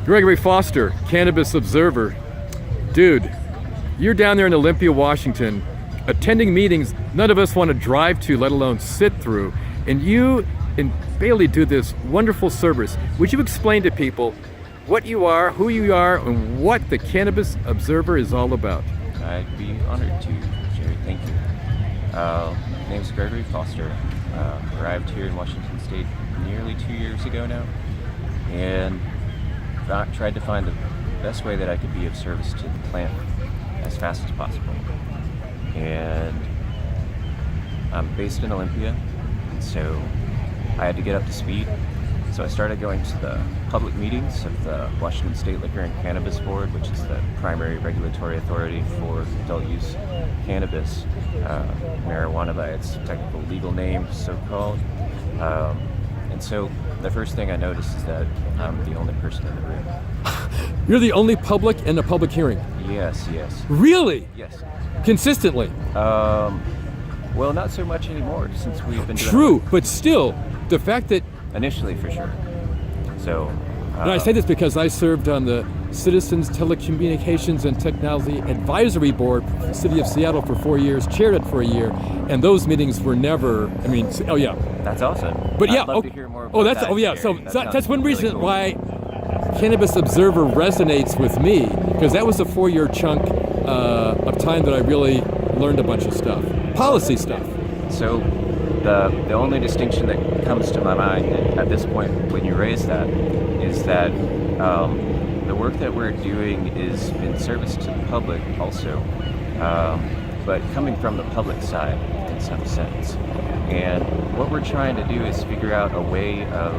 Gregory Foster, Cannabis Observer. Dude, you're down there in Olympia, Washington, attending meetings none of us want to drive to, let alone sit through. And you and Bailey do this wonderful service. Would you explain to people what you are, who you are, and what the Cannabis Observer is all about? I'd be honored to, Jerry. Thank you. My name's Gregory Foster. Arrived here in Washington State nearly 2 years ago now, and tried to find the best way that I could be of service to the plant as fast as possible. And I'm based in Olympia, and so I had to get up to speed. So I started going to the public meetings of the Washington State Liquor and Cannabis Board, which is the primary regulatory authority for adult use cannabis, marijuana by its technical legal name, so-called. And so the first thing I noticed is that I'm the only person in the room. You're the only public in a public hearing? Yes. Really? Yes. Consistently? Well, not so much anymore since we've been doing True, but still, the fact that... Initially, for sure. So... and I say this because I served on the Citizens Telecommunications and Technology Advisory Board for the City of Seattle for 4 years, chaired it for a year, and those meetings were never, oh yeah. That's awesome. But yeah, I'd love to hear more about that, oh yeah, Jerry. that's one really reason cool. why Cannabis Observer resonates with me, because that was a 4-year chunk of time that I really learned a bunch of stuff, policy stuff. So the only distinction that comes to my mind at this point when you raise that is that the work that we're doing is in service to the public also, but coming from the public side in some sense. And what we're trying to do is figure out a way of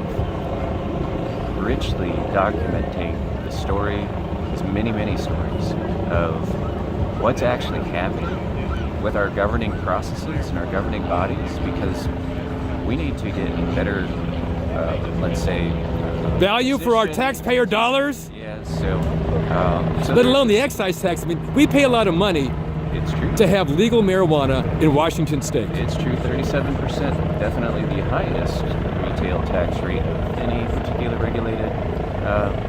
richly documenting the story, there's many stories of what's actually happening with our governing processes and our governing bodies, because we need to get better, let's say, value for our taxpayer dollars? Yeah, so let alone the excise tax. I mean, we pay a lot of money it's true. to have legal marijuana in Washington State. It's true, 37%, definitely the highest retail tax rate of any particular regulated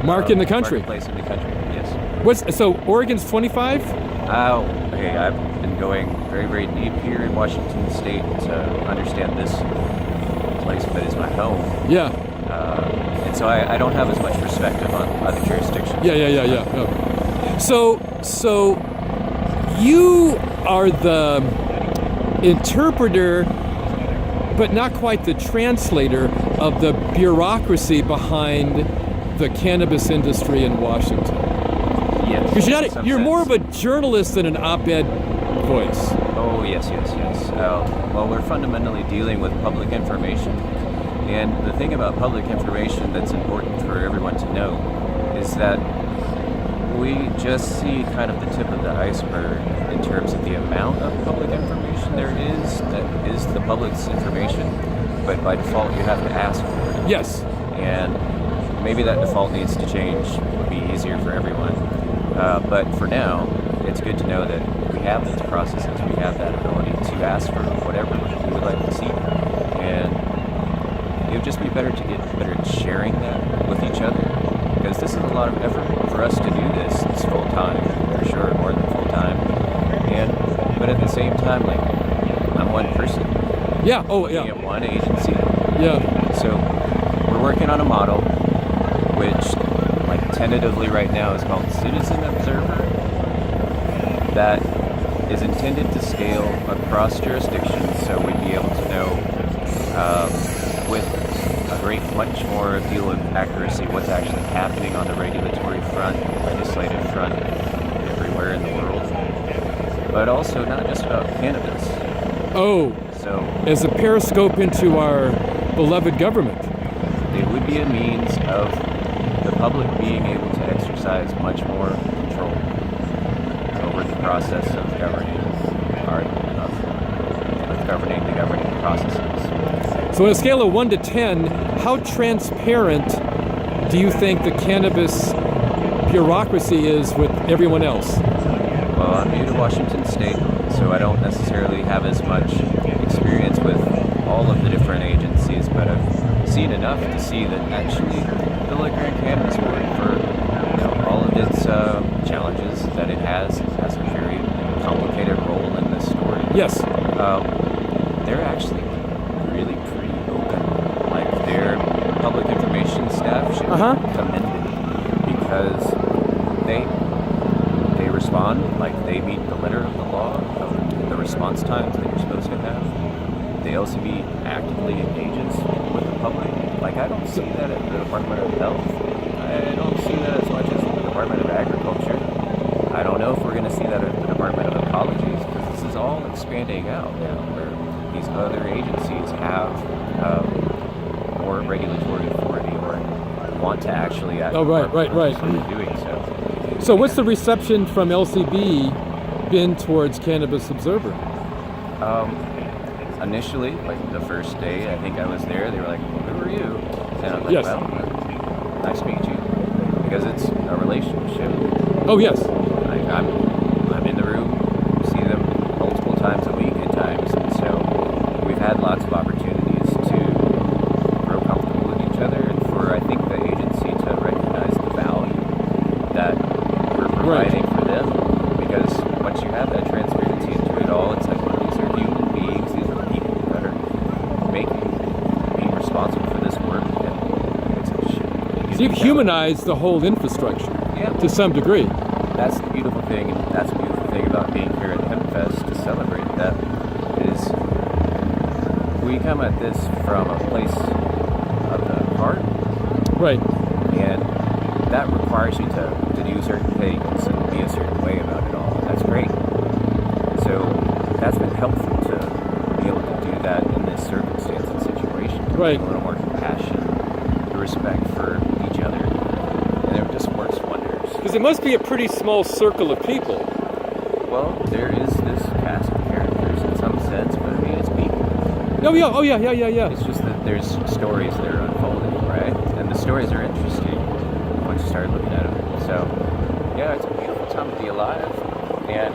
market in the country. Marketplace in the country, yes. So Oregon's 25? Okay, I've been going very deep here in Washington State to understand this place that is my home. Yeah. And so I don't have as much perspective on other jurisdictions. Yeah. Okay. So you are the interpreter, but not quite the translator of the bureaucracy behind the cannabis industry in Washington. Yes. Because you're more of a journalist than an op-ed voice. Oh, yes. Well, we're fundamentally dealing with public information. And the thing about public information that's important for everyone to know is that we just see kind of the tip of the iceberg in terms of the amount of public information there is that is the public's information. But by default, you have to ask for it. Yes. And maybe that default needs to change. It would be easier for everyone. But for now, it's good to know that we have these processes, we have that ability to ask for whatever we would like to see. And it would just be better to get better at sharing that with each other, because this is a lot of effort for us to do this. It's full-time, for sure, more than full-time. But at the same time, like, I'm one person. Yeah, At one agency. Yeah. So we're working on a model which, like, tentatively right now is called Citizen Observer, that is intended to scale across jurisdictions, so we'd be able to know with a much more deal of accuracy what's actually happening on the regulatory front, legislative front, everywhere in the world. But also not just about cannabis. Oh, so as a periscope into our beloved government. It would be a means of the public being able to exercise much more control over the process of governing the governing processes. So on a scale of 1 to 10, how transparent do you think the cannabis bureaucracy is with everyone else? Well, I'm new to Washington State, so I don't necessarily have as much experience with all of the different agencies, but I've seen enough to see that actually the Liquor and Cannabis Board, for Yes. They're actually really pretty open. Like their public information staff should be commended because they respond, like they meet the letter of the law of the response times that you're supposed to have. The LCB actively engages with the public. Like I don't see that at the Department of Health. I don't see that as much as the Department of Agriculture. I don't know if we're going to see that at the Department of Ecology, because this is all expanding out now, where these other agencies have more regulatory authority or want to actually act. Oh, right. Doing so. So what's the reception from LCB been towards Cannabis Observer? Initially, like the first day I think I was there, they were like, "Who are you?" And I'm like, Yes. "Well, nice to meet you," because it's a relationship. Oh, yes. Like I'm in the room, see them multiple times a week at times, and so we've had lots of opportunities to grow comfortable with each other, and for I think the agency to recognize the value that we're providing for them, because once you have that transparency into it all, it's like these are human beings, these are people that are being responsible for this work, and it's a shit. So you've humanized the whole infrastructure to some degree. That's the beautiful thing, and that's the beautiful thing about being here at Hempfest to celebrate that is we come at this from a place of the heart, Right. and that requires you to do certain things and be a certain way about it all. That's great. So that's been helpful to be able to do that in this circumstance and situation. To Right. be a little more compassion, respect for each other, and it just works wonders. Because it must be a pretty small circle of people. Well, there is this cast of characters in some sense, but I mean, it's people. Oh yeah. It's just that there's stories that are unfolding, right? And the stories are interesting once you start looking at them. So, yeah, it's a beautiful time to be alive. And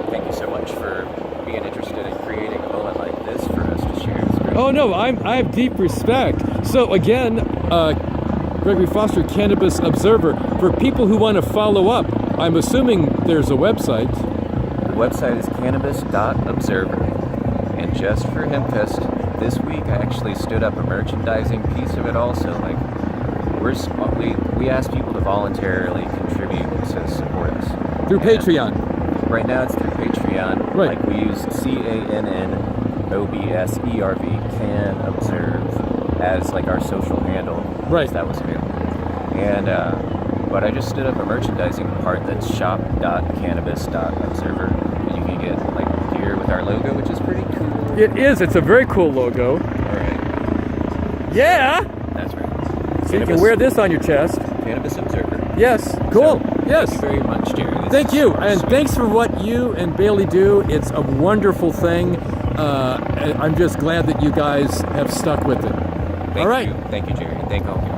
thank you so much for being interested in creating a moment like this for us to share. It's great. Oh no, I have deep respect. So again, Gregory Foster, Cannabis Observer. For people who want to follow up, I'm assuming there's a website. The website is cannabis.observer. And just for Hempfest this week, I actually stood up a merchandising piece of it also. Like, we ask people to voluntarily contribute to support us. Through And Patreon. Right now it's through Patreon. Right. Like we use CANNOBSERV, Can Observe, as like our social handle. Right. That was available. And but I just stood up a merchandising part that's shop.cannabis.observer. And you can get like gear with our logo, which is pretty cool. It is. It's a very cool logo. All right. Yeah. That's right. So you can wear this on your chest. Cannabis Observer. Yes. Cool. So, Yes. Thank you very much, Jerry. Thank you, and thanks for what you and Bailey do. It's a wonderful thing. I'm just glad that you guys have stuck with it. All right. Thank you, Jerry. Thank all of you.